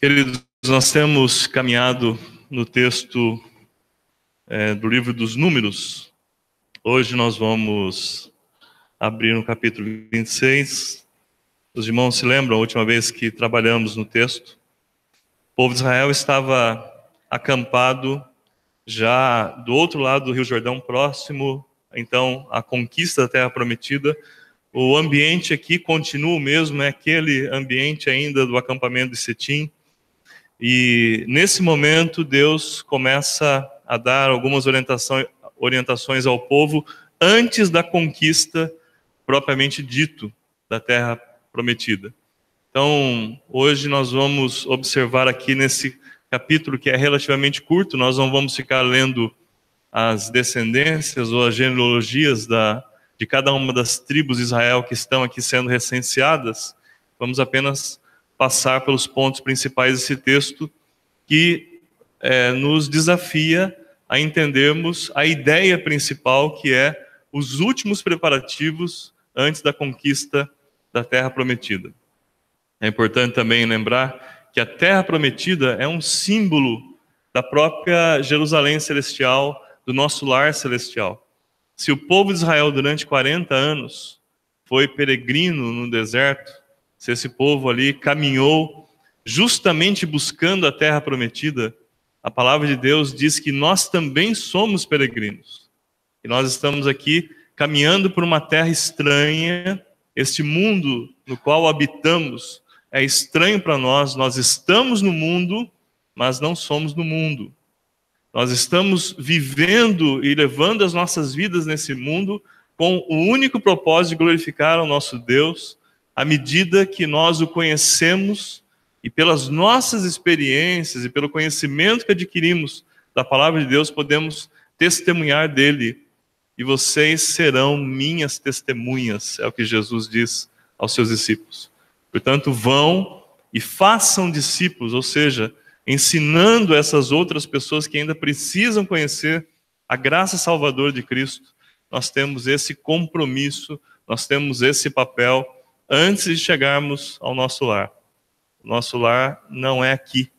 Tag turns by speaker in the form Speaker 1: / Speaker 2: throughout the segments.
Speaker 1: Queridos, nós temos caminhado no texto do livro dos Números. Hoje nós vamos abrir no capítulo 26. Os irmãos se lembram, a última vez que trabalhamos no texto, o povo de Israel estava acampado já do outro lado do Rio Jordão, próximo, então, à conquista da Terra Prometida. O ambiente aqui continua o mesmo, é aquele ambiente ainda do acampamento de Setim. E nesse momento Deus começa a dar algumas orientações ao povo antes da conquista propriamente dito da Terra Prometida. Então, hoje nós vamos observar aqui nesse capítulo que é relativamente curto, nós não vamos ficar lendo as descendências ou as genealogias de cada uma das tribos de Israel que estão aqui sendo recenseadas. Vamos apenas passar pelos pontos principais desse texto que nos desafia a entendermos a ideia principal, que é os últimos preparativos antes da conquista da Terra Prometida. É importante também lembrar que a Terra Prometida é um símbolo da própria Jerusalém Celestial, do nosso lar celestial. Se o povo de Israel durante 40 anos foi peregrino no deserto, se esse povo ali caminhou justamente buscando a Terra Prometida, a palavra de Deus diz que nós também somos peregrinos. E nós estamos aqui caminhando por uma terra estranha. Este mundo no qual habitamos é estranho para nós. Nós estamos no mundo, mas não somos do mundo. Nós estamos vivendo e levando as nossas vidas nesse mundo com o único propósito de glorificar ao nosso Deus, à medida que nós o conhecemos e pelas nossas experiências e pelo conhecimento que adquirimos da palavra de Deus, podemos testemunhar dele. E vocês serão minhas testemunhas, é o que Jesus diz aos seus discípulos. Portanto, vão e façam discípulos, ou seja, ensinando essas outras pessoas que ainda precisam conhecer a graça salvadora de Cristo. Nós temos esse compromisso, nós temos esse papel antes de chegarmos ao nosso lar. O nosso lar não é aqui.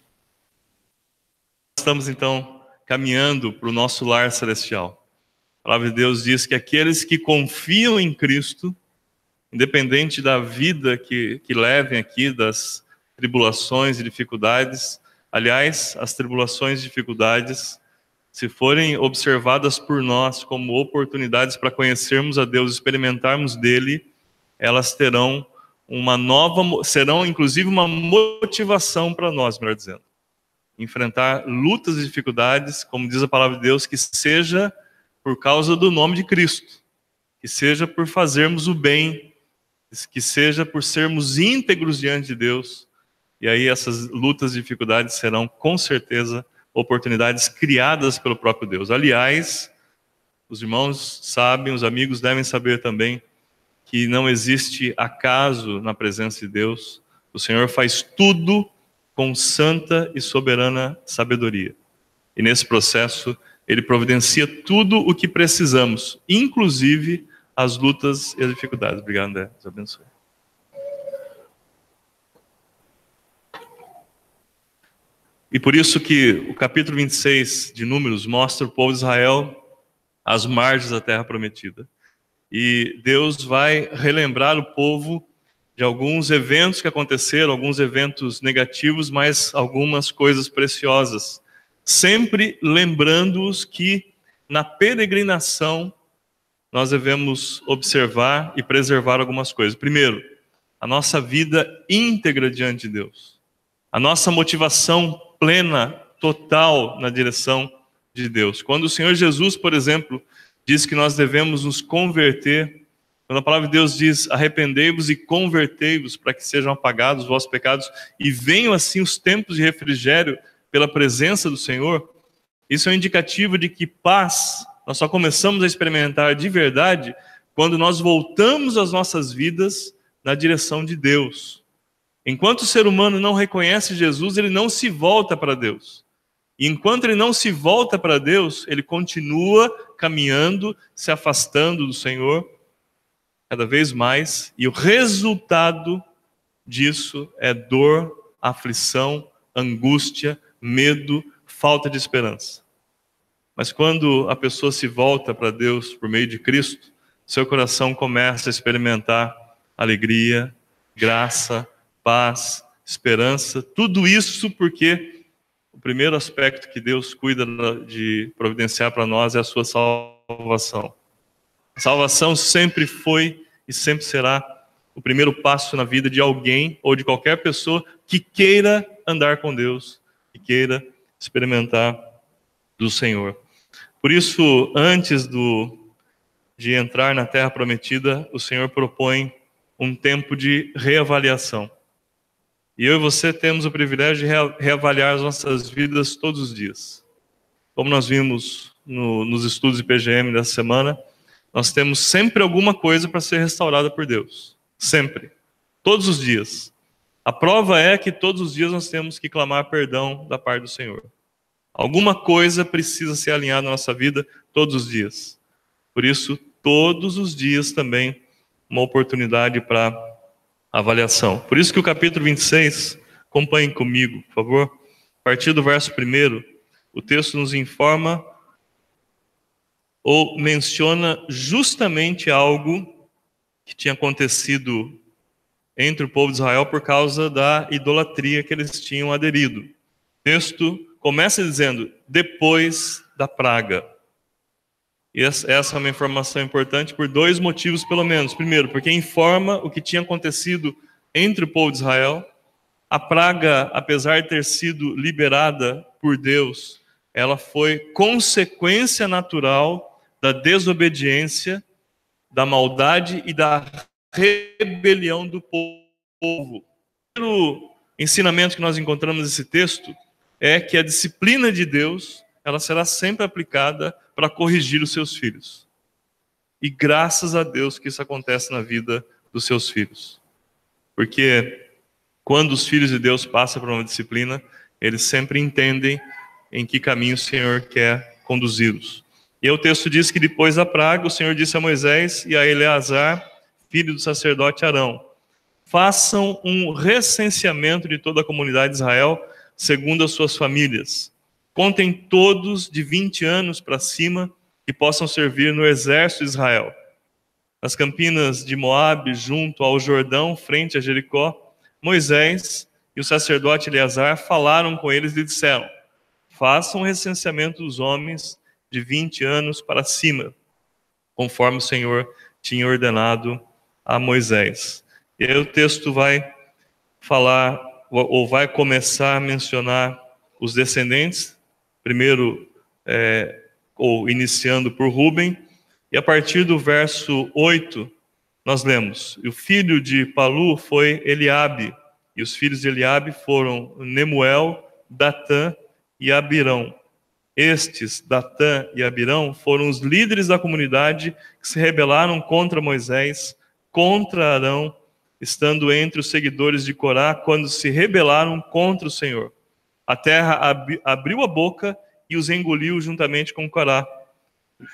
Speaker 1: Estamos então caminhando para o nosso lar celestial. A palavra de Deus diz que aqueles que confiam em Cristo, independente da vida que levem aqui, das tribulações e dificuldades, aliás, as tribulações e dificuldades, se forem observadas por nós como oportunidades para conhecermos a Deus, experimentarmos dele, elas terão serão inclusive uma motivação para nós, melhor dizendo. Enfrentar lutas e dificuldades, como diz a palavra de Deus, que seja por causa do nome de Cristo, que seja por fazermos o bem, que seja por sermos íntegros diante de Deus. E aí essas lutas e dificuldades serão, com certeza, oportunidades criadas pelo próprio Deus. Aliás, os irmãos sabem, os amigos devem saber também, que não existe acaso na presença de Deus. O Senhor faz tudo com santa e soberana sabedoria. E nesse processo, Ele providencia tudo o que precisamos, inclusive as lutas e as dificuldades. Obrigado, André. Deus abençoe. E por isso que o capítulo 26 de Números mostra o povo de Israel às margens da Terra Prometida. E Deus vai relembrar o povo de alguns eventos que aconteceram, alguns eventos negativos, mas algumas coisas preciosas. Sempre lembrando-os que na peregrinação nós devemos observar e preservar algumas coisas. Primeiro, a nossa vida íntegra diante de Deus. A nossa motivação plena, total na direção de Deus. Quando o Senhor Jesus, por exemplo, diz que nós devemos nos converter, quando a palavra de Deus diz, arrependei-vos e convertei-vos para que sejam apagados os vossos pecados e venham assim os tempos de refrigério pela presença do Senhor, isso é um indicativo de que paz nós só começamos a experimentar de verdade quando nós voltamos as nossas vidas na direção de Deus. Enquanto o ser humano não reconhece Jesus, ele não se volta para Deus. E enquanto ele não se volta para Deus, ele continua caminhando, se afastando do Senhor cada vez mais. E o resultado disso é dor, aflição, angústia, medo, falta de esperança. Mas quando a pessoa se volta para Deus por meio de Cristo, seu coração começa a experimentar alegria, graça, paz, esperança, tudo isso porque o primeiro aspecto que Deus cuida de providenciar para nós é a sua salvação. A salvação sempre foi e sempre será o primeiro passo na vida de alguém ou de qualquer pessoa que queira andar com Deus, que queira experimentar do Senhor. Por isso, antes de entrar na Terra Prometida, o Senhor propõe um tempo de reavaliação. E eu e você temos o privilégio de reavaliar as nossas vidas todos os dias. Como nós vimos nos estudos de PGM dessa semana, nós temos sempre alguma coisa para ser restaurada por Deus. Sempre. Todos os dias. A prova é que todos os dias nós temos que clamar perdão da parte do Senhor. Alguma coisa precisa ser alinhada na nossa vida todos os dias. Por isso, todos os dias também uma oportunidade para avaliação. Por isso que o capítulo 26, acompanhem comigo, por favor. A partir do verso 1, o texto nos informa ou menciona justamente algo que tinha acontecido entre o povo de Israel por causa da idolatria que eles tinham aderido. O texto começa dizendo, depois da praga. E essa é uma informação importante por dois motivos, pelo menos. Primeiro, porque informa o que tinha acontecido entre o povo de Israel. A praga, apesar de ter sido liberada por Deus, ela foi consequência natural da desobediência, da maldade e da rebelião do povo. O primeiro ensinamento que nós encontramos nesse texto é que a disciplina de Deus, ela será sempre aplicada para corrigir os seus filhos. E graças a Deus que isso acontece na vida dos seus filhos. Porque quando os filhos de Deus passam por uma disciplina, eles sempre entendem em que caminho o Senhor quer conduzi-los. E o texto diz que depois da praga, o Senhor disse a Moisés e a Eleazar, filho do sacerdote Arão, façam um recenseamento de toda a comunidade de Israel, segundo as suas famílias. Contem todos de 20 anos para cima que possam servir no exército de Israel. Nas campinas de Moabe, junto ao Jordão, frente a Jericó, Moisés e o sacerdote Eleazar falaram com eles e disseram, façam um recenseamento dos homens de 20 anos para cima, conforme o Senhor tinha ordenado a Moisés. E aí o texto vai falar, ou vai começar a mencionar os descendentes, primeiro, ou iniciando por Ruben, e a partir do verso 8, nós lemos, o filho de Palu foi Eliabe, e os filhos de Eliabe foram Nemuel, Datã e Abirão. Estes, Datã e Abirão, foram os líderes da comunidade que se rebelaram contra Moisés, contra Arão, estando entre os seguidores de Corá, quando se rebelaram contra o Senhor. A terra abriu a boca e os engoliu juntamente com Corá,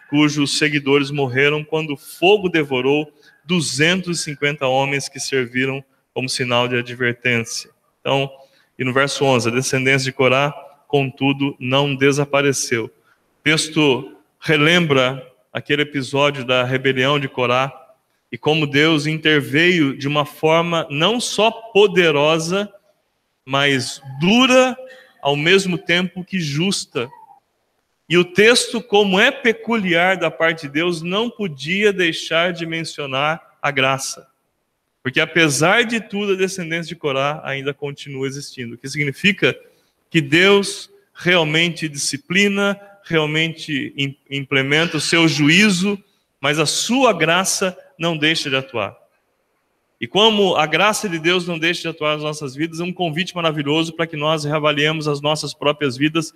Speaker 1: cujos seguidores morreram quando o fogo devorou 250 homens que serviram como sinal de advertência. Então, e no verso 11, a descendência de Corá, contudo, não desapareceu. O texto relembra aquele episódio da rebelião de Corá e como Deus interveio de uma forma não só poderosa, mas dura, ao mesmo tempo que justa. E o texto, como é peculiar da parte de Deus, não podia deixar de mencionar a graça. Porque apesar de tudo, a descendência de Corá ainda continua existindo. O que significa que Deus realmente disciplina, realmente implementa o seu juízo, mas a sua graça não deixa de atuar. E como a graça de Deus não deixa de atuar nas nossas vidas, é um convite maravilhoso para que nós reavaliemos as nossas próprias vidas,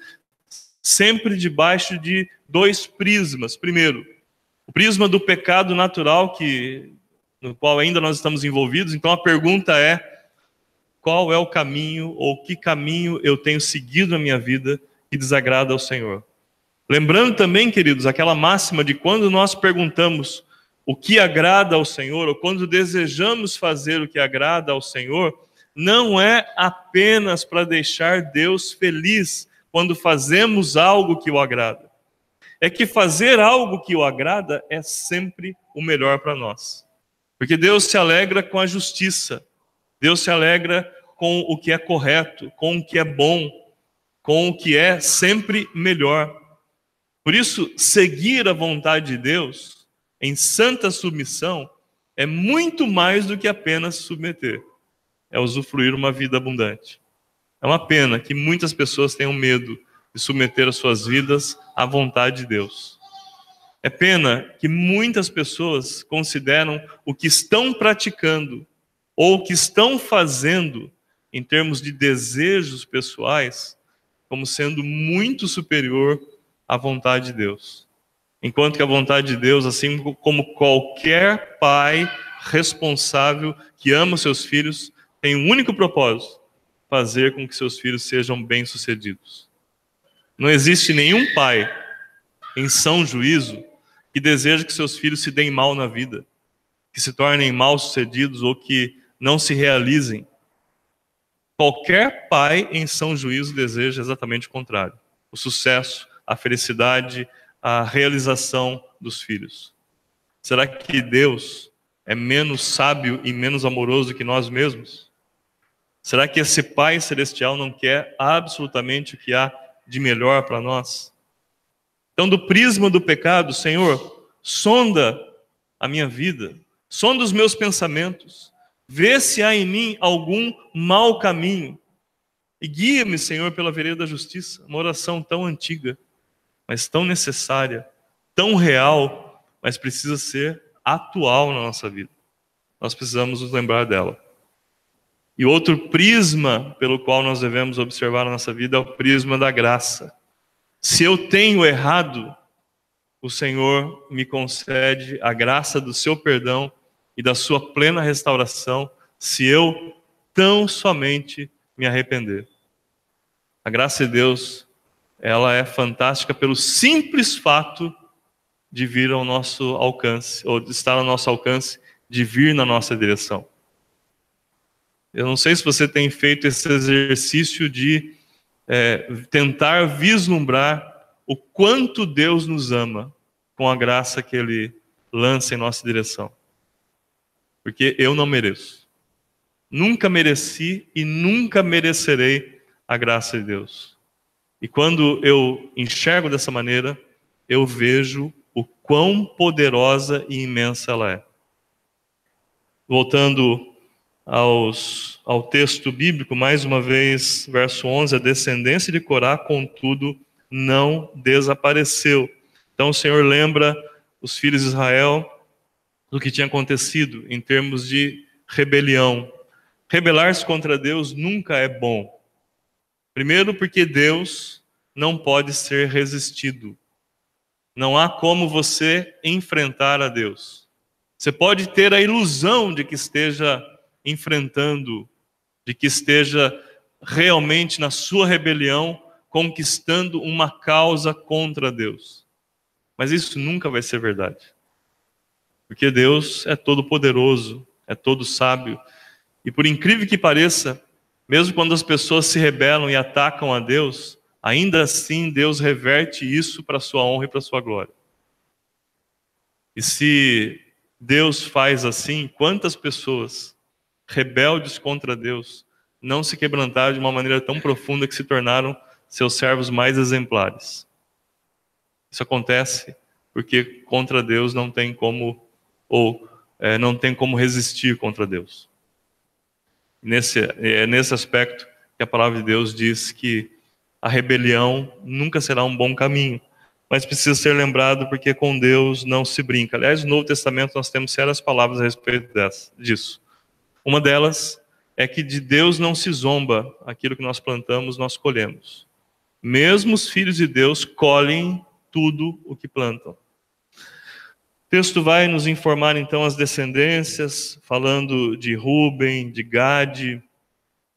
Speaker 1: sempre debaixo de dois prismas. Primeiro, o prisma do pecado natural, no qual ainda nós estamos envolvidos. Então a pergunta é, qual é o caminho, ou que caminho eu tenho seguido na minha vida que desagrada ao Senhor? Lembrando também, queridos, aquela máxima de quando nós perguntamos o que agrada ao Senhor, ou quando desejamos fazer o que agrada ao Senhor, não é apenas para deixar Deus feliz quando fazemos algo que o agrada. É que fazer algo que o agrada é sempre o melhor para nós. Porque Deus se alegra com a justiça. Deus se alegra com o que é correto, com o que é bom, com o que é sempre melhor. Por isso, seguir a vontade de Deus em santa submissão é muito mais do que apenas submeter. É usufruir uma vida abundante. É uma pena que muitas pessoas tenham medo de submeter as suas vidas à vontade de Deus. É pena que muitas pessoas consideram o que estão praticando ou o que estão fazendo em termos de desejos pessoais como sendo muito superior à vontade de Deus. Enquanto que a vontade de Deus, assim como qualquer pai responsável que ama seus filhos, tem um único propósito: fazer com que seus filhos sejam bem-sucedidos. Não existe nenhum pai em são juízo que deseja que seus filhos se deem mal na vida, que se tornem mal-sucedidos ou que não se realizem. Qualquer pai em são juízo deseja exatamente o contrário: o sucesso, a felicidade, a realização dos filhos. Será que Deus é menos sábio e menos amoroso que nós mesmos? Será que esse Pai Celestial não quer absolutamente o que há de melhor para nós? Então, do prisma do pecado, Senhor, sonda a minha vida, sonda os meus pensamentos, vê se há em mim algum mau caminho e guia-me, Senhor, pela vereda da justiça. Uma oração tão antiga, mas tão necessária, tão real, mas precisa ser atual na nossa vida. Nós precisamos nos lembrar dela. E outro prisma pelo qual nós devemos observar a nossa vida é o prisma da graça. Se eu tenho errado, o Senhor me concede a graça do seu perdão e da sua plena restauração, se eu tão somente me arrepender. A graça de Deus, ela é fantástica pelo simples fato de vir ao nosso alcance, ou de estar ao nosso alcance, de vir na nossa direção. Eu não sei se você tem feito esse exercício de tentar vislumbrar o quanto Deus nos ama com a graça que Ele lança em nossa direção. Porque eu não mereço. Nunca mereci e nunca merecerei a graça de Deus. E quando eu enxergo dessa maneira, eu vejo o quão poderosa e imensa ela é. Voltando ao texto bíblico, mais uma vez, verso 11, a descendência de Corá, contudo, não desapareceu. Então o Senhor lembra os filhos de Israel do que tinha acontecido em termos de rebelião. Rebelar-se contra Deus nunca é bom. Primeiro porque Deus não pode ser resistido. Não há como você enfrentar a Deus. Você pode ter a ilusão de que esteja enfrentando, de que esteja realmente na sua rebelião, conquistando uma causa contra Deus. Mas isso nunca vai ser verdade. Porque Deus é todo poderoso, é todo sábio. E por incrível que pareça, mesmo quando as pessoas se rebelam e atacam a Deus, ainda assim Deus reverte isso para a sua honra e para a sua glória. E se Deus faz assim, quantas pessoas rebeldes contra Deus não se quebrantaram de uma maneira tão profunda que se tornaram seus servos mais exemplares? Isso acontece porque contra Deus não tem como, não tem como resistir contra Deus. Nesse aspecto que a palavra de Deus diz que a rebelião nunca será um bom caminho, mas precisa ser lembrado porque com Deus não se brinca. Aliás, no Novo Testamento nós temos sérias palavras a respeito disso. Uma delas é que de Deus não se zomba, aquilo que nós plantamos, nós colhemos. Mesmo os filhos de Deus colhem tudo o que plantam. O texto vai nos informar então as descendências, falando de Rúben, de Gade,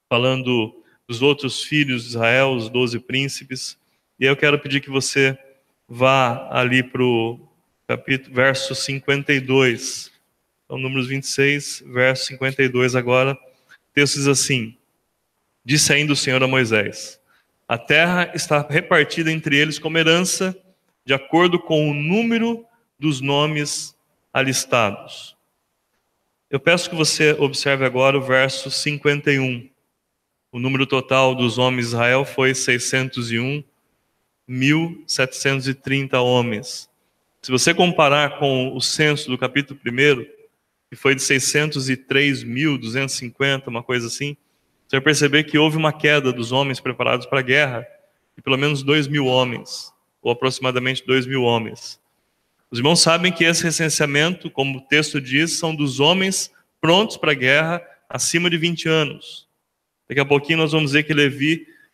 Speaker 1: falando dos outros filhos de Israel, os 12 príncipes. E aí eu quero pedir que você vá ali para o verso 52. Então, números 26, verso 52 agora. texto diz assim: disse ainda o Senhor a Moisés: a terra está repartida entre eles como herança, de acordo com o número dos nomes alistados. Eu peço que você observe agora o verso 51. O número total dos homens de Israel foi 601.730 homens. Se você comparar com o censo do capítulo 1, que foi de 603.250, uma coisa assim, você vai perceber que houve uma queda dos homens preparados para a guerra, de pelo menos 2.000 homens, ou aproximadamente 2.000 homens. Os irmãos sabem que esse recenseamento, como o texto diz, são dos homens prontos para a guerra acima de 20 anos. Daqui a pouquinho nós vamos ver que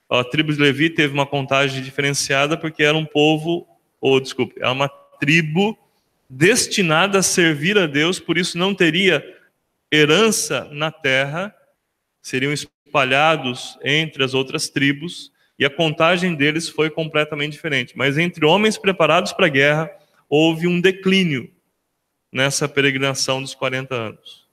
Speaker 1: a tribo de Levi teve uma contagem diferenciada porque era um povo, era uma tribo destinada a servir a Deus, por isso não teria herança na terra, seriam espalhados entre as outras tribos, e a contagem deles foi completamente diferente. Mas entre homens preparados para a guerra, houve um declínio nessa peregrinação dos 40 anos.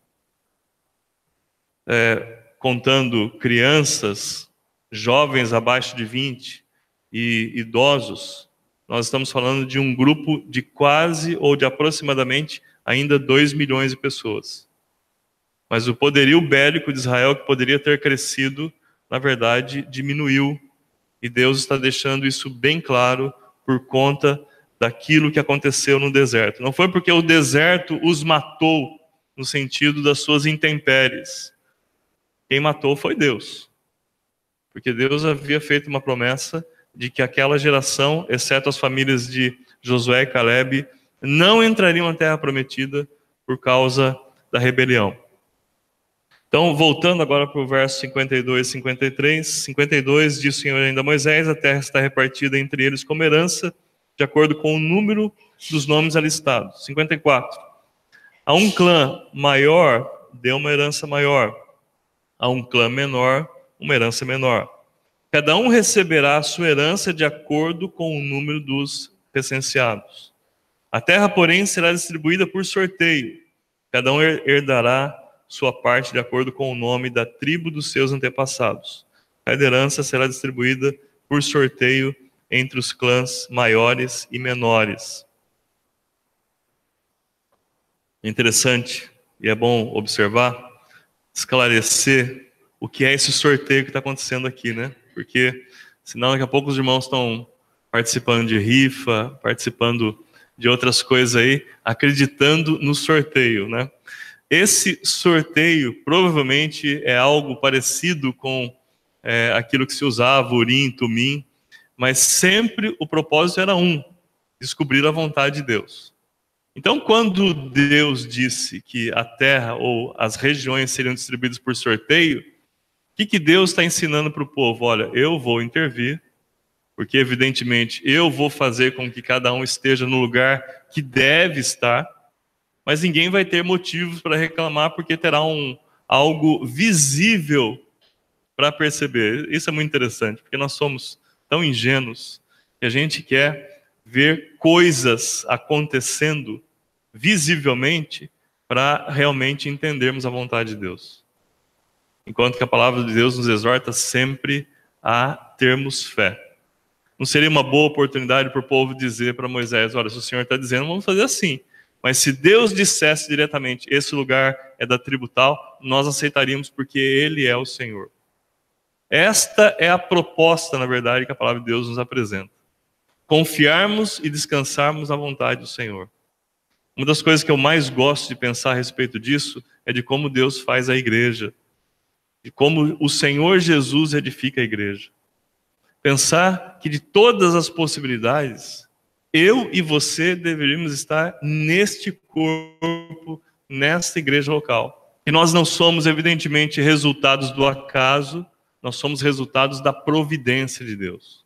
Speaker 1: Contando crianças, jovens abaixo de 20 e idosos, nós estamos falando de um grupo de quase ou de aproximadamente ainda 2 milhões de pessoas. Mas o poderio bélico de Israel, que poderia ter crescido, na verdade, diminuiu. E Deus está deixando isso bem claro por conta daquilo que aconteceu no deserto. Não foi porque o deserto os matou no sentido das suas intempéries. Quem matou foi Deus. Porque Deus havia feito uma promessa de que aquela geração, exceto as famílias de Josué e Calebe, não entrariam na terra prometida por causa da rebelião. Então, voltando agora para o verso 52 e 53, 52 diz o Senhor ainda a Moisés: a terra está repartida entre eles como herança, de acordo com o número dos nomes alistados. 54. A um clã maior, deu uma herança maior. A um clã menor, uma herança menor. Cada um receberá a sua herança de acordo com o número dos recenseados. A terra, porém, será distribuída por sorteio. Cada um herdará sua parte de acordo com o nome da tribo dos seus antepassados. Cada herança será distribuída por sorteio entre os clãs maiores e menores. É interessante e é bom observar, esclarecer o que é esse sorteio que está acontecendo aqui, né? Porque senão daqui a pouco os irmãos estão participando de rifa, participando de outras coisas aí, acreditando no sorteio, né? Esse sorteio provavelmente é algo parecido com aquilo que se usava, Urim, Tumim, mas sempre o propósito era descobrir a vontade de Deus. Então, quando Deus disse que a terra ou as regiões seriam distribuídas por sorteio, o que Deus está ensinando para o povo? Olha, eu vou intervir, porque evidentemente eu vou fazer com que cada um esteja no lugar que deve estar, mas ninguém vai ter motivos para reclamar, porque terá algo visível para perceber. Isso é muito interessante, porque nós somos tão ingênuos que a gente quer ver coisas acontecendo visivelmente para realmente entendermos a vontade de Deus. Enquanto que a palavra de Deus nos exorta sempre a termos fé. Não seria uma boa oportunidade para o povo dizer para Moisés: olha, se o Senhor está dizendo, vamos fazer assim. Mas se Deus dissesse diretamente, esse lugar é da tribo tal, nós aceitaríamos porque Ele é o Senhor. Esta é a proposta, na verdade, que a palavra de Deus nos apresenta. Confiarmos e descansarmos na vontade do Senhor. Uma das coisas que eu mais gosto de pensar a respeito disso é de como Deus faz a igreja. De como o Senhor Jesus edifica a igreja. Pensar que de todas as possibilidades, eu e você deveríamos estar neste corpo, nesta igreja local. E nós não somos, evidentemente, resultados do acaso, nós somos resultados da providência de Deus.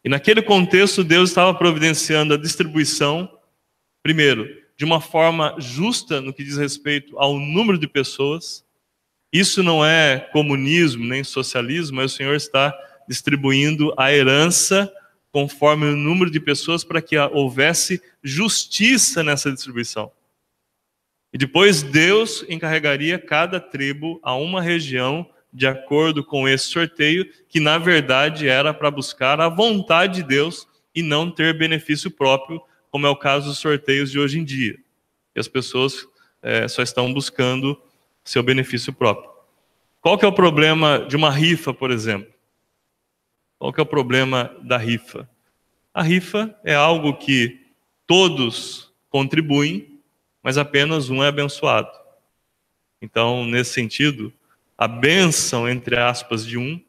Speaker 1: E naquele contexto, Deus estava providenciando a distribuição, primeiro, de uma forma justa no que diz respeito ao número de pessoas. Isso não é comunismo nem socialismo, mas o Senhor está distribuindo a herança conforme o número de pessoas para que houvesse justiça nessa distribuição. E depois Deus encarregaria cada tribo a uma região de acordo com esse sorteio, que na verdade era para buscar a vontade de Deus e não ter benefício próprio, como é o caso dos sorteios de hoje em dia. E as pessoas só estão buscando seu benefício próprio. Qual que é o problema de uma rifa, por exemplo? Qual que é o problema da rifa? A rifa é algo que todos contribuem, mas apenas um é abençoado. Então, nesse sentido, a bênção, entre aspas, de um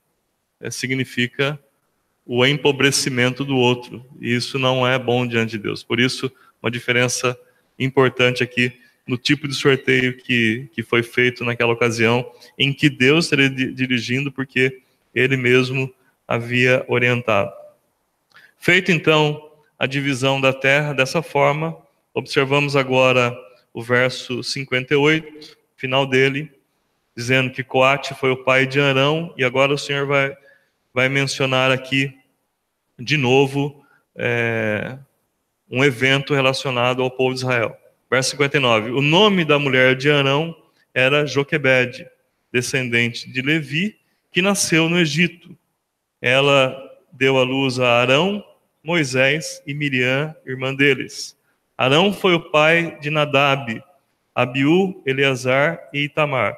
Speaker 1: significa o empobrecimento do outro. E isso não é bom diante de Deus. Por isso, uma diferença importante aqui no tipo de sorteio que foi feito naquela ocasião, em que Deus estaria dirigindo, porque Ele mesmo havia orientado. Feito, então, a divisão da terra dessa forma, observamos agora o verso 58, final dele, dizendo que Coate foi o pai de Arão, e agora o Senhor vai mencionar aqui, de novo, um evento relacionado ao povo de Israel. Verso 59, o nome da mulher de Arão era Joquebede, descendente de Levi, que nasceu no Egito. Ela deu à luz a Arão, Moisés e Miriam, irmã deles. Arão foi o pai de Nadab, Abiú, Eleazar e Itamar.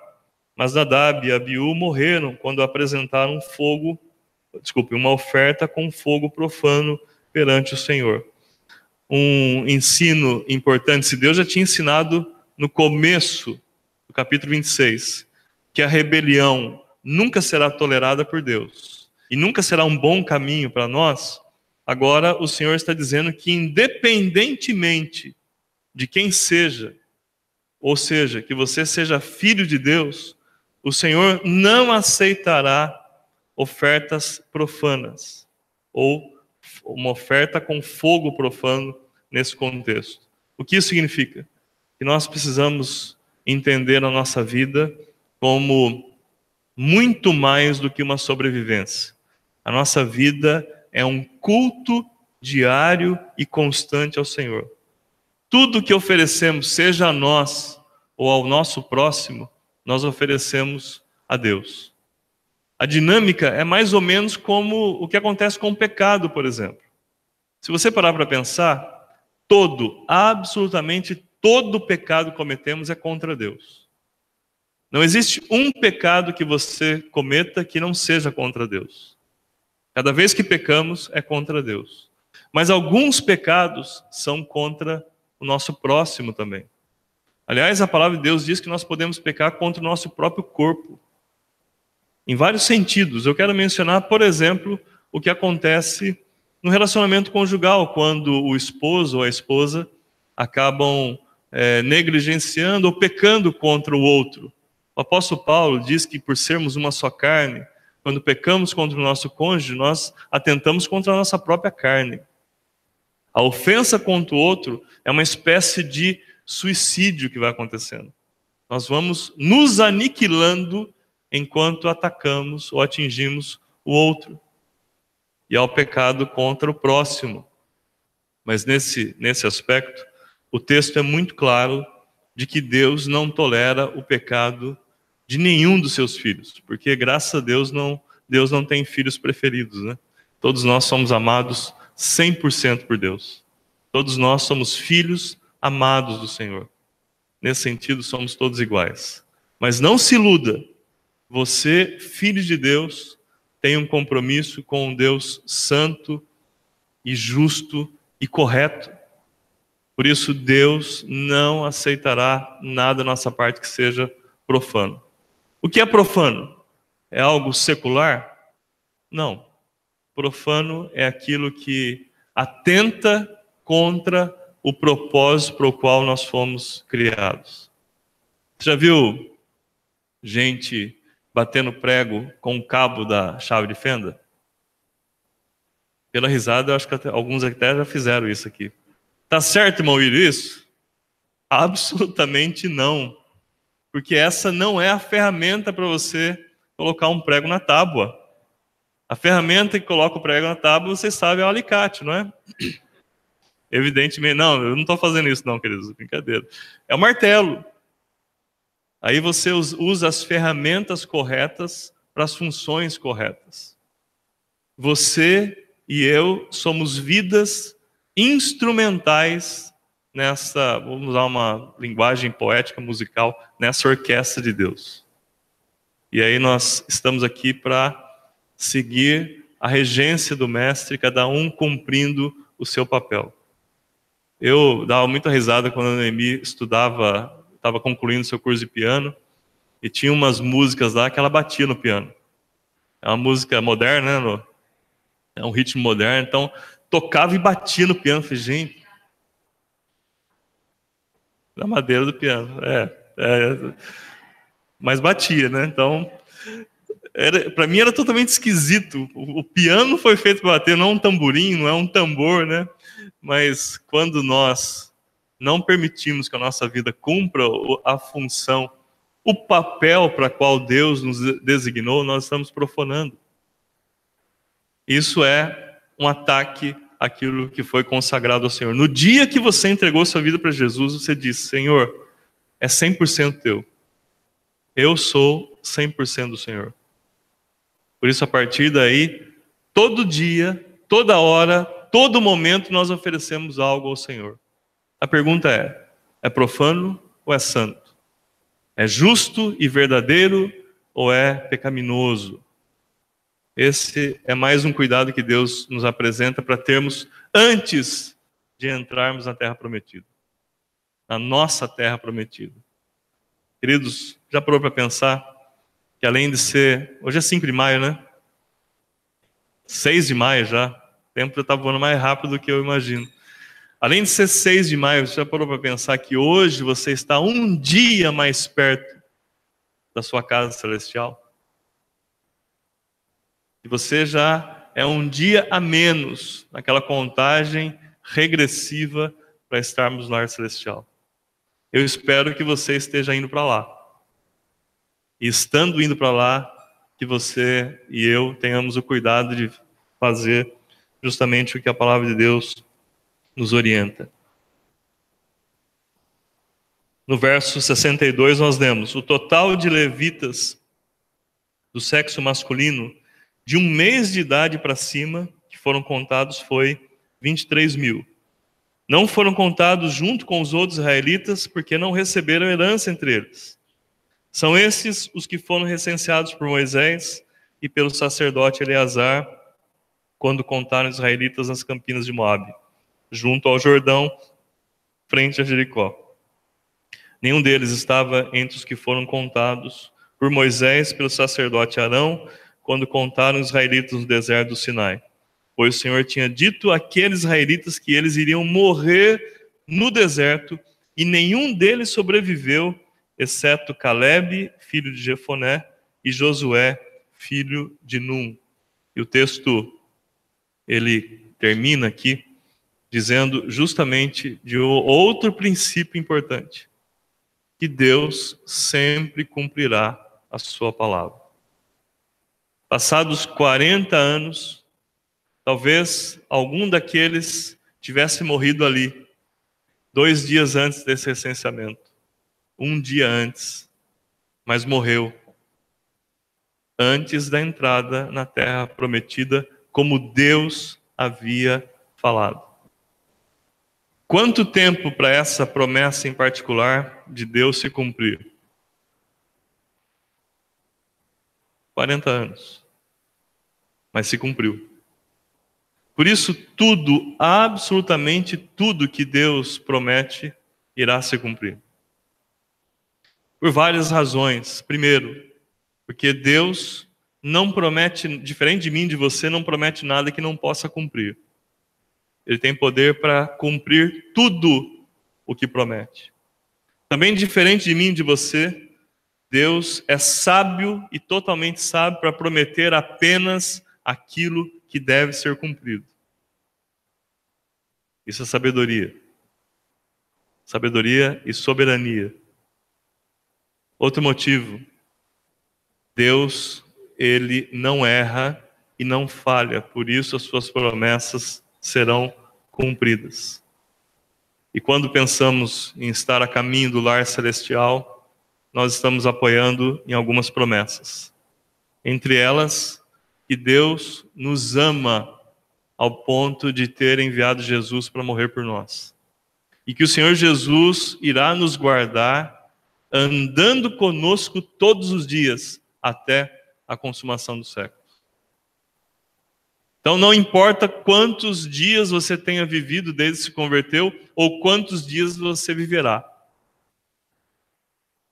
Speaker 1: Mas Nadab e Abiú morreram quando apresentaram uma oferta com fogo profano perante o Senhor. Um ensino importante, se Deus já tinha ensinado no começo do capítulo 26, que a rebelião nunca será tolerada por Deus e nunca será um bom caminho para nós, agora o Senhor está dizendo que independentemente de quem seja, ou seja, que você seja filho de Deus, o Senhor não aceitará ofertas profanas, ou uma oferta com fogo profano nesse contexto. O que isso significa? Que nós precisamos entender a nossa vida como muito mais do que uma sobrevivência. A nossa vida é um culto diário e constante ao Senhor. Tudo que oferecemos, seja a nós ou ao nosso próximo, nós oferecemos a Deus. A dinâmica é mais ou menos como o que acontece com o pecado, por exemplo. Se você parar para pensar, absolutamente todo pecado que cometemos é contra Deus. Não existe um pecado que você cometa que não seja contra Deus. Cada vez que pecamos é contra Deus. Mas alguns pecados são contra o nosso próximo também. Aliás, a palavra de Deus diz que nós podemos pecar contra o nosso próprio corpo. Em vários sentidos. Eu quero mencionar, por exemplo, o que acontece no relacionamento conjugal, quando o esposo ou a esposa acabam negligenciando ou pecando contra o outro. O apóstolo Paulo diz que por sermos uma só carne, quando pecamos contra o nosso cônjuge, nós atentamos contra a nossa própria carne. A ofensa contra o outro é uma espécie de suicídio que vai acontecendo. Nós vamos nos aniquilando enquanto atacamos ou atingimos o outro. E ao pecado contra o próximo. Mas nesse aspecto, o texto é muito claro de que Deus não tolera o pecado de nenhum dos seus filhos. Porque, graças a Deus, Deus não tem filhos preferidos, né? Todos nós somos amados 100% por Deus. Todos nós somos filhos amados do Senhor. Nesse sentido, somos todos iguais. Mas não se iluda. Você, filho de Deus, tem um compromisso com um Deus santo e justo e correto. Por isso, Deus não aceitará nada da nossa parte que seja profano. O que é profano? É algo secular? Não. Profano é aquilo que atenta contra o propósito para o qual nós fomos criados. Você já viu gente batendo prego com o cabo da chave de fenda? Pela risada, eu acho que alguns até já fizeram isso aqui. Tá certo, irmão, isso? Absolutamente não. Porque essa não é a ferramenta para você colocar um prego na tábua. A ferramenta que coloca o prego na tábua, vocês sabem, é o alicate, não é? Evidentemente, não, eu não estou fazendo isso não, queridos, brincadeira. É o martelo. Aí você usa as ferramentas corretas para as funções corretas. Você e eu somos vidas instrumentais nessa, vamos usar uma linguagem poética, musical, nessa orquestra de Deus. E aí nós estamos aqui para seguir a regência do Mestre, cada um cumprindo o seu papel. Eu dava muita risada quando a Noemi estava concluindo seu curso de piano, e tinha umas músicas lá que ela batia no piano. É uma música moderna, né? É um ritmo moderno, então tocava e batia no piano. Falei, gente, na madeira do piano. Mas batia, né? Então, para mim era totalmente esquisito. O piano foi feito para bater, não é um tamborim, não é um tambor, né? Mas quando nós não permitimos que a nossa vida cumpra a função, o papel para qual Deus nos designou, nós estamos profanando. Isso é um ataque àquilo que foi consagrado ao Senhor. No dia que você entregou sua vida para Jesus, você disse, Senhor, é 100% teu. Eu sou 100% do Senhor. Por isso, a partir daí, todo dia, toda hora, todo momento, nós oferecemos algo ao Senhor. A pergunta é profano ou é santo? É justo e verdadeiro ou é pecaminoso? Esse é mais um cuidado que Deus nos apresenta para termos antes de entrarmos na Terra Prometida. Na nossa Terra Prometida. Queridos, já parou para pensar que além de ser... Hoje é 5 de maio, né? 6 de maio já. O tempo já está voando mais rápido do que eu imagino. Além de ser 6 de maio, você já parou para pensar que hoje você está um dia mais perto da sua casa celestial? E você já é um dia a menos naquela contagem regressiva para estarmos no lar celestial. Eu espero que você esteja indo para lá. E estando indo para lá, que você e eu tenhamos o cuidado de fazer justamente o que a palavra de Deus nos orienta. No verso 62 nós lemos, o total de levitas do sexo masculino de 1 mês de idade para cima, que foram contados, foi 23.000. Não foram contados junto com os outros israelitas, porque não receberam herança entre eles. São esses os que foram recenseados por Moisés e pelo sacerdote Eleazar, quando contaram os israelitas nas campinas de Moabe, junto ao Jordão, frente a Jericó. Nenhum deles estava entre os que foram contados por Moisés pelo sacerdote Arão, quando contaram os israelitas no deserto do Sinai. Pois o Senhor tinha dito àqueles israelitas que eles iriam morrer no deserto, e nenhum deles sobreviveu, exceto Calebe, filho de Jefoné, e Josué, filho de Num. E o texto, ele termina aqui, dizendo justamente de outro princípio importante, que Deus sempre cumprirá a sua palavra. Passados 40 anos, talvez algum daqueles tivesse morrido ali, 2 dias antes desse recenseamento, 1 dia antes, mas morreu antes da entrada na terra prometida, como Deus havia falado. Quanto tempo para essa promessa em particular de Deus se cumprir? 40 anos. Mas se cumpriu. Por isso, tudo, absolutamente tudo que Deus promete, irá se cumprir. Por várias razões. Primeiro, porque Deus não promete, diferente de mim, de você, não promete nada que não possa cumprir. Ele tem poder para cumprir tudo o que promete. Também diferente de mim, de você, Deus é sábio e totalmente sábio para prometer apenas aquilo que deve ser cumprido. Isso é sabedoria. Sabedoria e soberania. Outro motivo. Deus, ele não erra e não falha. Por isso as suas promessas serão cumpridas. E quando pensamos em estar a caminho do lar celestial, nós estamos apoiando em algumas promessas. Entre elas, que Deus nos ama ao ponto de ter enviado Jesus para morrer por nós. E que o Senhor Jesus irá nos guardar, andando conosco todos os dias, até a consumação do século. Então não importa quantos dias você tenha vivido desde que se converteu, ou quantos dias você viverá.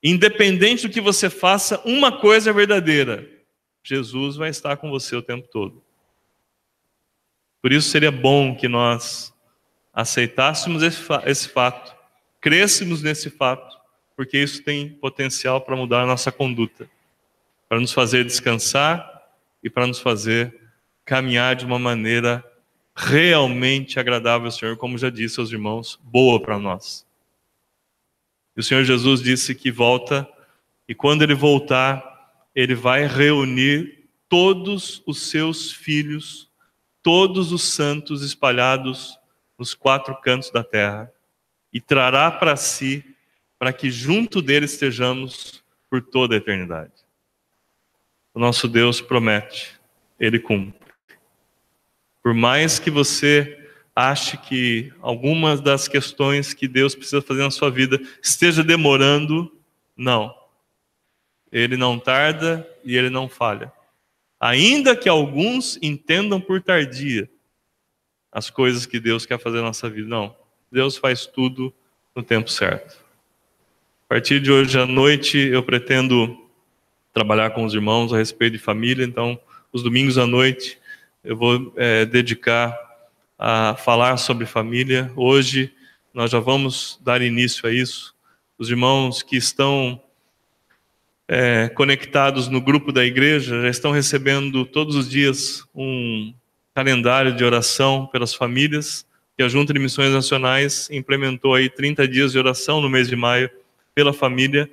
Speaker 1: Independente do que você faça, uma coisa é verdadeira: Jesus vai estar com você o tempo todo. Por isso seria bom que nós aceitássemos esse fato, crêssemos nesse fato, porque isso tem potencial para mudar a nossa conduta, para nos fazer descansar e para nos fazer caminhar de uma maneira realmente agradável ao Senhor, como já disse aos irmãos, boa para nós. E o Senhor Jesus disse que volta, e quando Ele voltar, Ele vai reunir todos os seus filhos, todos os santos espalhados nos 4 cantos da terra, e trará para si, para que junto dele estejamos por toda a eternidade. O nosso Deus promete, Ele cumpre. Por mais que você ache que algumas das questões que Deus precisa fazer na sua vida esteja demorando, não. Ele não tarda e Ele não falha. Ainda que alguns entendam por tardia as coisas que Deus quer fazer na nossa vida, não. Deus faz tudo no tempo certo. A partir de hoje à noite eu pretendo trabalhar com os irmãos a respeito de família, então os domingos à noite eu vou dedicar a falar sobre família. Hoje nós já vamos dar início a isso. Os irmãos que estão conectados no grupo da igreja já estão recebendo todos os dias um calendário de oração pelas famílias, que a Junta de Missões Nacionais implementou aí 30 dias de oração no mês de maio pela família,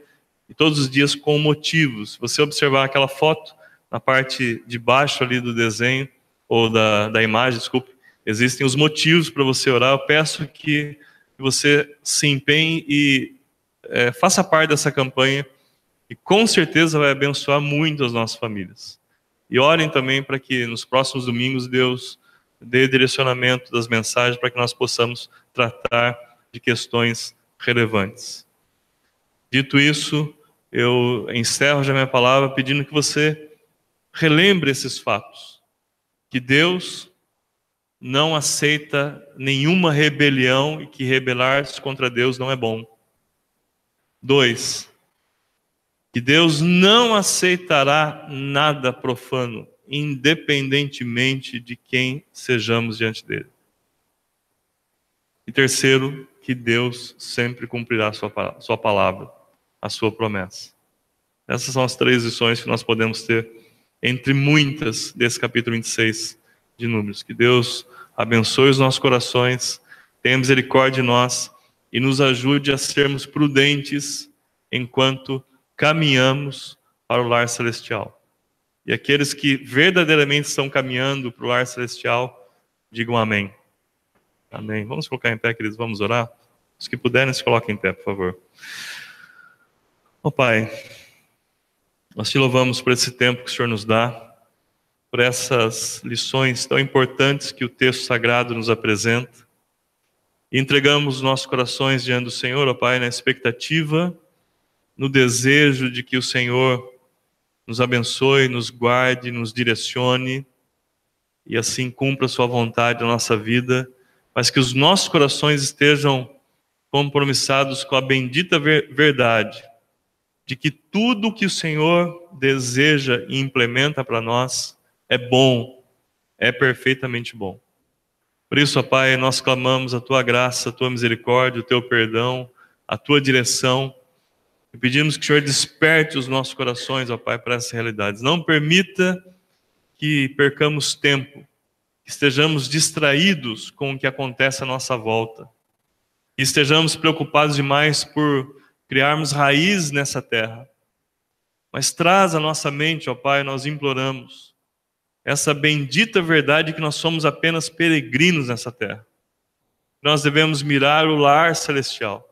Speaker 1: e todos os dias com motivos. Se você observar aquela foto, na parte de baixo ali do desenho, ou da imagem, desculpe, existem os motivos para você orar. Eu peço que você se empenhe e faça parte dessa campanha, e com certeza vai abençoar muito as nossas famílias. E orem também para que nos próximos domingos Deus dê direcionamento das mensagens para que nós possamos tratar de questões relevantes. Dito isso, eu encerro já minha palavra pedindo que você relembre esses fatos. Que Deus não aceita nenhuma rebelião e que rebelar-se contra Deus não é bom. 2, que Deus não aceitará nada profano, independentemente de quem sejamos diante dele. E 3, que Deus sempre cumprirá a sua palavra, a sua promessa. Essas são as 3 lições que nós podemos ter entre muitas desse capítulo 26 de Números. Que Deus abençoe os nossos corações, tenha misericórdia de nós e nos ajude a sermos prudentes enquanto caminhamos para o lar celestial. E aqueles que verdadeiramente estão caminhando para o lar celestial, digam amém. Amém. Vamos colocar em pé, queridos, vamos orar? Os que puderem, se coloquem em pé, por favor. Ó Pai, nós te louvamos por esse tempo que o Senhor nos dá, por essas lições tão importantes que o texto sagrado nos apresenta. E entregamos os nossos corações diante do Senhor, ó Pai, na expectativa, no desejo de que o Senhor nos abençoe, nos guarde, nos direcione, e assim cumpra a sua vontade na nossa vida, mas que os nossos corações estejam compromissados com a bendita verdade de que tudo o que o Senhor deseja e implementa para nós é bom, é perfeitamente bom. Por isso, ó Pai, nós clamamos a Tua graça, a Tua misericórdia, o Teu perdão, a Tua direção, e pedimos que o Senhor desperte os nossos corações, ó Pai, para essas realidades. Não permita que percamos tempo, que estejamos distraídos com o que acontece à nossa volta, que estejamos preocupados demais por criarmos raízes nessa terra. Mas traz à nossa mente, ó Pai, nós imploramos, essa bendita verdade que nós somos apenas peregrinos nessa terra. Nós devemos mirar o lar celestial.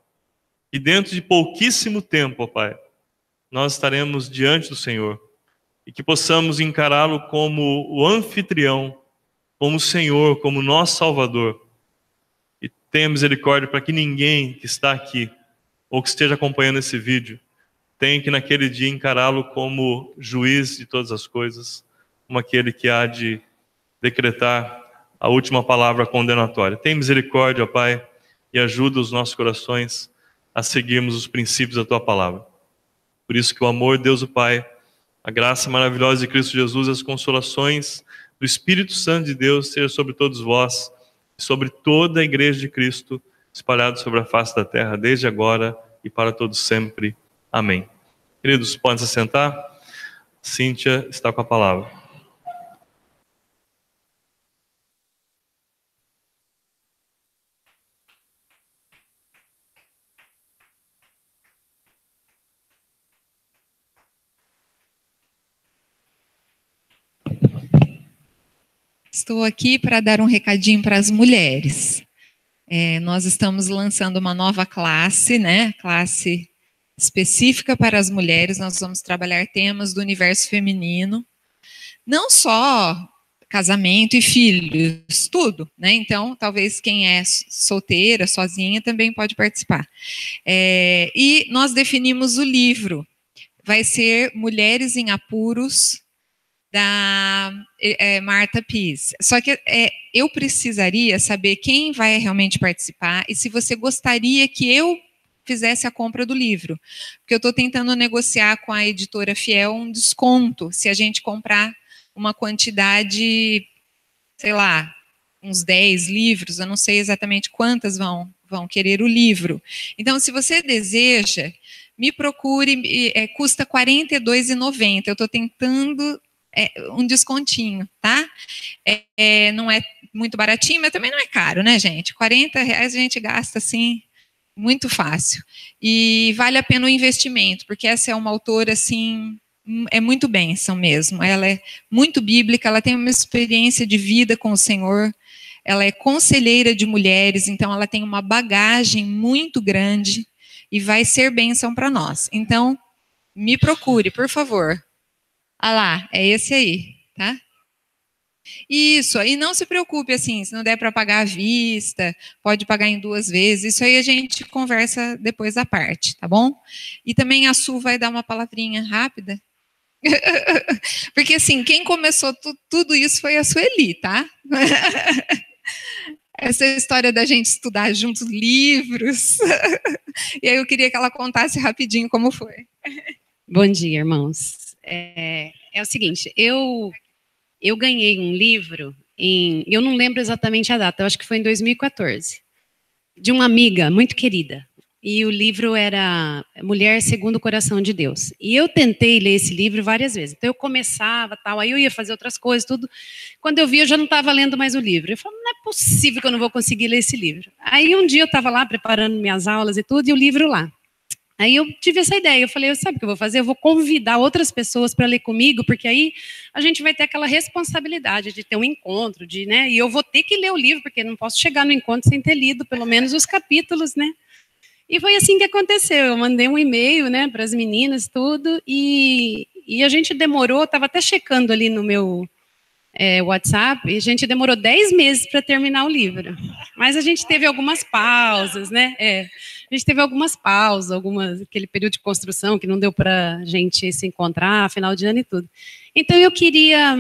Speaker 1: E dentro de pouquíssimo tempo, ó Pai, nós estaremos diante do Senhor e que possamos encará-lo como o anfitrião, como o Senhor, como nosso Salvador. E tenha misericórdia para que ninguém que está aqui ou que esteja acompanhando esse vídeo tenha que naquele dia encará-lo como juiz de todas as coisas, como aquele que há de decretar a última palavra condenatória. Tenha misericórdia, ó Pai, e ajuda os nossos corações a seguirmos os princípios da Tua palavra. Por isso que o amor de Deus o Pai, a graça maravilhosa de Cristo Jesus, as consolações do Espírito Santo de Deus seja sobre todos vós, sobre toda a igreja de Cristo, espalhada sobre a face da terra, desde agora e para todos sempre. Amém. Queridos, podem se sentar. Cíntia está com a palavra.
Speaker 2: Estou aqui para dar um recadinho para as mulheres. Nós estamos lançando uma nova classe, né? Classe específica para as mulheres. Nós vamos trabalhar temas do universo feminino. Não só casamento e filhos, tudo, né? Então, talvez quem é solteira, sozinha, também pode participar. E nós definimos o livro. Vai ser Mulheres em Apuros, da Marta Pease. Só que eu precisaria saber quem vai realmente participar e se você gostaria que eu fizesse a compra do livro. Porque eu estou tentando negociar com a editora Fiel um desconto, se a gente comprar uma quantidade, sei lá, uns 10 livros, eu não sei exatamente quantas vão querer o livro. Então, se você deseja, me procure, custa R$ 42,90. Eu estou tentando um descontinho, tá? Não é muito baratinho, mas também não é caro, né, gente? R$ 40 a gente gasta, assim, muito fácil. E vale a pena o investimento, porque essa é uma autora, assim, é muito bênção mesmo. Ela é muito bíblica, ela tem uma experiência de vida com o Senhor, ela é conselheira de mulheres, então ela tem uma bagagem muito grande e vai ser bênção para nós. Então, me procure, por favor. Ah lá, é esse aí, tá? Isso, e não se preocupe, assim, se não der para pagar à vista, pode pagar em 2 vezes, isso aí a gente conversa depois da parte, tá bom? E também a Su vai dar uma palavrinha rápida, porque assim, quem começou tudo isso foi a Sueli, tá? Essa história da gente estudar juntos livros, e aí eu queria que ela contasse rapidinho como foi.
Speaker 3: Bom dia, irmãos. É o seguinte, eu ganhei um livro eu não lembro exatamente a data, eu acho que foi em 2014, de uma amiga muito querida. E o livro era Mulher Segundo o Coração de Deus. E eu tentei ler esse livro várias vezes. Então eu começava, tal, aí eu ia fazer outras coisas, tudo. Quando eu vi, eu já não estava lendo mais o livro. Eu falei, não é possível que eu não vou conseguir ler esse livro. Aí um dia eu estava lá preparando minhas aulas e tudo, e o livro lá. Aí eu tive essa ideia, eu falei, sabe o que eu vou fazer? Eu vou convidar outras pessoas para ler comigo, porque aí a gente vai ter aquela responsabilidade de ter um encontro, né? E eu vou ter que ler o livro, porque não posso chegar no encontro sem ter lido pelo menos os capítulos, né? E foi assim que aconteceu, eu mandei um e-mail, né, para as meninas, tudo, e a gente demorou, estava até checando ali no meu WhatsApp, e a gente demorou 10 meses para terminar o livro. Mas a gente teve algumas pausas, né? A gente teve algumas pausas, aquele período de construção que não deu para a gente se encontrar, final de ano e tudo. Então eu queria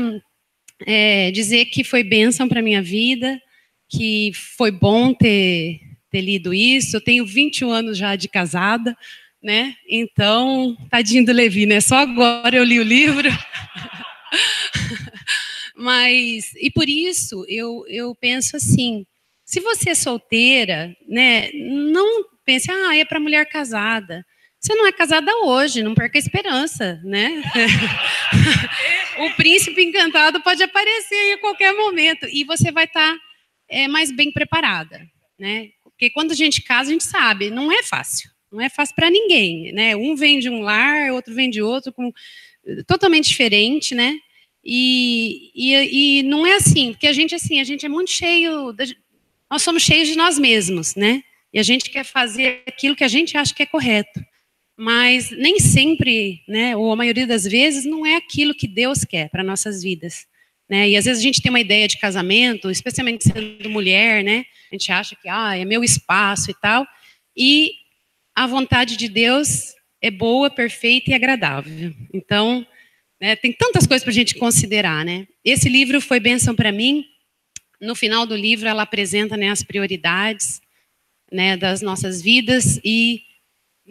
Speaker 3: dizer que foi bênção para a minha vida, que foi bom ter lido isso. Eu tenho 21 anos já de casada, né? Então, tadinho do Levi, né? Só agora eu li o livro. Mas, e por isso, eu penso assim, se você é solteira, né, não pense, é para mulher casada. Você não é casada hoje, não perca a esperança, né? O príncipe encantado pode aparecer em qualquer momento e você vai estar mais bem preparada, né? Porque quando a gente casa, a gente sabe, não é fácil para ninguém, né? Um vem de um lar, outro vem de outro, totalmente diferente, né? E não é assim, porque a gente é muito cheio, nós somos cheios de nós mesmos, né? E a gente quer fazer aquilo que a gente acha que é correto. mas nem sempre, né, ou a maioria das vezes, não é aquilo que Deus quer para nossas vidas. Né? E às vezes a gente tem uma ideia de casamento, especialmente sendo mulher, né? A gente acha que é meu espaço e tal. E a vontade de Deus é boa, perfeita e agradável. Então, né, tem tantas coisas para a gente considerar, né? Esse livro foi bênção para mim. No final do livro, ela apresenta, né, as prioridades, né, das nossas vidas, e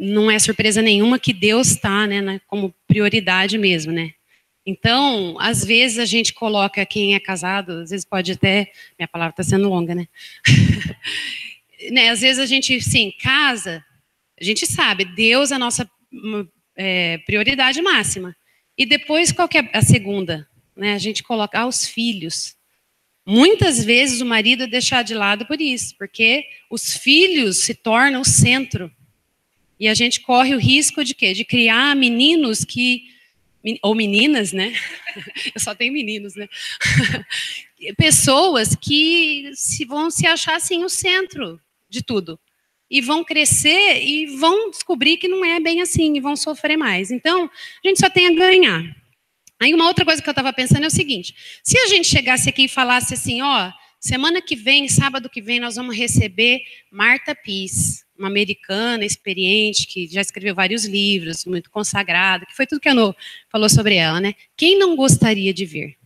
Speaker 3: não é surpresa nenhuma que Deus está, né, como prioridade mesmo, né? Então, às vezes a gente coloca quem é casado, às vezes pode até, minha palavra está sendo longa, né? Né? Às vezes a gente, sim, casa, a gente sabe, Deus é a nossa prioridade máxima. E depois, qual que é a segunda? Né? A gente coloca os filhos. Muitas vezes o marido é deixado de lado por isso, porque os filhos se tornam o centro. E a gente corre o risco de quê? De criar meninos que... ou meninas, né? Eu só tenho meninos, né? Pessoas que vão se achar assim o centro de tudo. E vão crescer e vão descobrir que não é bem assim, e vão sofrer mais. Então, a gente só tem a ganhar. Aí uma outra coisa que eu estava pensando é o seguinte: se a gente chegasse aqui e falasse assim, semana que vem, sábado que vem, nós vamos receber Marta Pease, uma americana experiente, que já escreveu vários livros, muito consagrada, que foi tudo que a Anô falou sobre ela, né? Quem não gostaria de ver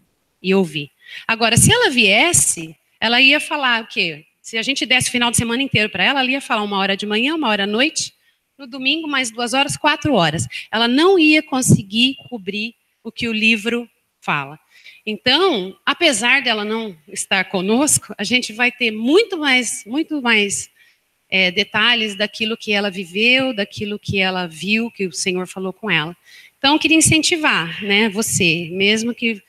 Speaker 3: e ouvir? Agora, se ela viesse, ela ia falar o quê? Se a gente desse o final de semana inteiro para ela, ela ia falar 1 hora de manhã, 1 hora à noite, no domingo mais 2 horas, 4 horas. Ela não ia conseguir cobrir o que o livro fala. Então, apesar dela não estar conosco, a gente vai ter muito mais detalhes daquilo que ela viveu, daquilo que ela viu, que o Senhor falou com ela. Então, eu queria incentivar, né, você, mesmo que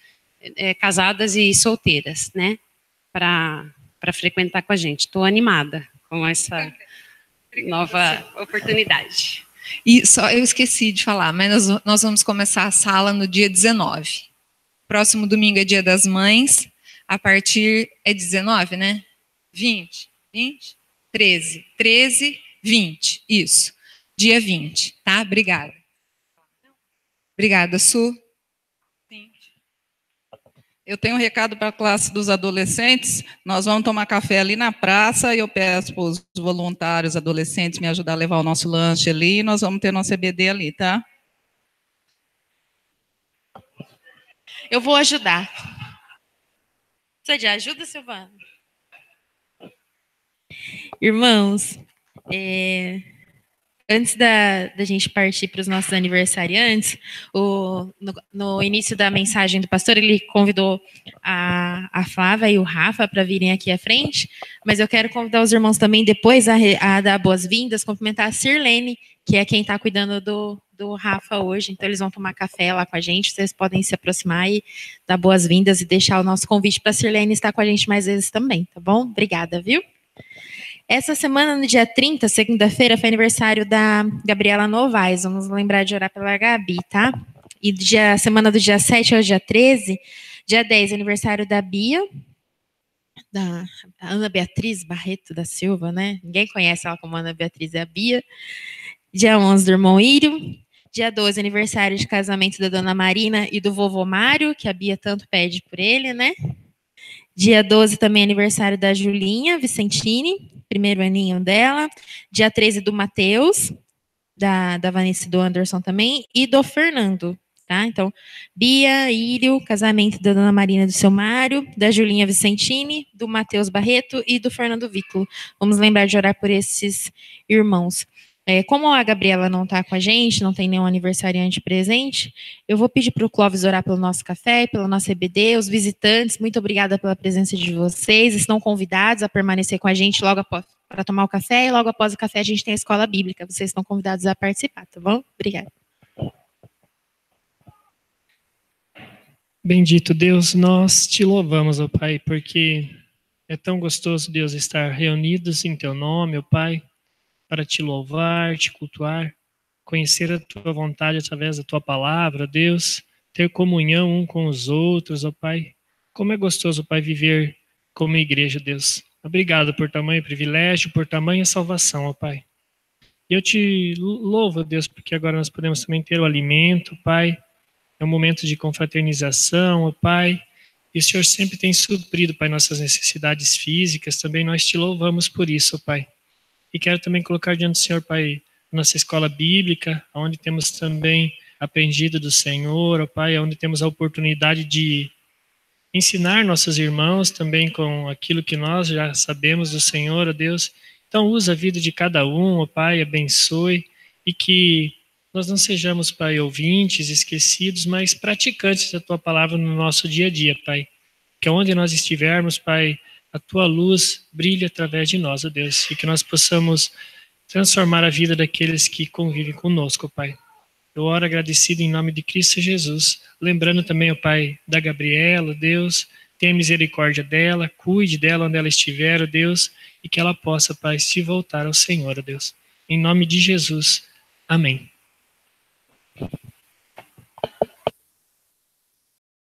Speaker 3: casadas e solteiras, né, para frequentar com a gente. Estou animada com essa nova oportunidade.
Speaker 2: E só eu esqueci de falar, mas nós vamos começar a sala no dia 19. Próximo domingo é Dia das Mães, a partir... é 19, né? 20, 13, 20, isso. Dia 20, tá? Obrigada. Obrigada, Su.
Speaker 4: Eu tenho um recado para a classe dos adolescentes. Nós vamos tomar café ali na praça e eu peço para os voluntários adolescentes me ajudar a levar o nosso lanche ali e nós vamos ter nosso EBD ali, tá?
Speaker 5: Eu vou ajudar. Precisa de ajuda, Silvana? Irmãos, antes da gente partir para os nossos aniversariantes, no início da mensagem do pastor, ele convidou a Flávia e o Rafa para virem aqui à frente, mas eu quero convidar os irmãos também depois a dar boas-vindas, cumprimentar a Sirlene, que é quem está cuidando do Rafa hoje, então eles vão tomar café lá com a gente, vocês podem se aproximar e dar boas-vindas e deixar o nosso convite para a Sirlene estar com a gente mais vezes também, tá bom? Obrigada, viu? Essa semana, no dia 30, segunda-feira, foi aniversário da Gabriela Novaes. Vamos lembrar de orar pela Gabi, tá? E semana do dia 7 ao dia 13, dia 10, aniversário da Bia, da Ana Beatriz Barreto da Silva, né? Ninguém conhece ela como Ana Beatriz, é a Bia. Dia 11, do irmão Írio. Dia 12, aniversário de casamento da dona Marina e do vovô Mário, que a Bia tanto pede por ele, né? Dia 12, também aniversário da Julinha Vicentini, primeiro aninho dela. Dia 13, do Matheus, da Vanessa e do Anderson também, e do Fernando, tá? Então, Bia, Írio, casamento da dona Marina e do seu Mário, da Julinha Vicentini, do Matheus Barreto e do Fernando Vículo. Vamos lembrar de orar por esses irmãos. Como a Gabriela não está com a gente, não tem nenhum aniversariante presente, eu vou pedir para o Clóvis orar pelo nosso café, pelo nosso EBD, os visitantes, muito obrigada pela presença de vocês, estão convidados a permanecer com a gente logo após, para tomar o café, e logo após o café a gente tem a escola bíblica, vocês estão convidados a participar, tá bom? Obrigada.
Speaker 6: Bendito Deus, nós te louvamos, ó Pai, porque é tão gostoso, Deus, estar reunidos em teu nome, ó Pai, para te louvar, te cultuar, conhecer a tua vontade através da tua palavra, Deus, ter comunhão um com os outros, ó Pai. Como é gostoso, Pai, viver como igreja, Deus. Obrigado por tamanho privilégio, por tamanha salvação, ó Pai. E eu te louvo, Deus, porque agora nós podemos também ter o alimento, Pai. É um momento de confraternização, ó Pai. E o Senhor sempre tem suprido, Pai, nossas necessidades físicas. Também nós te louvamos por isso, ó Pai. E quero também colocar diante do Senhor, Pai, nossa escola bíblica, onde temos também aprendido do Senhor, ó Pai, onde temos a oportunidade de ensinar nossos irmãos também com aquilo que nós já sabemos do Senhor, ó Deus. Então, usa a vida de cada um, ó Pai, abençoe, e que nós não sejamos, Pai, ouvintes, esquecidos, mas praticantes da Tua palavra no nosso dia a dia, Pai. Que onde nós estivermos, Pai, a Tua luz brilhe através de nós, ó Deus, e que nós possamos transformar a vida daqueles que convivem conosco, Pai. Eu oro agradecido em nome de Cristo Jesus, lembrando também, ó Pai, da Gabriela, Deus, tenha misericórdia dela, cuide dela onde ela estiver, ó Deus, e que ela possa, Pai, se voltar ao Senhor, ó Deus. Em nome de Jesus, amém.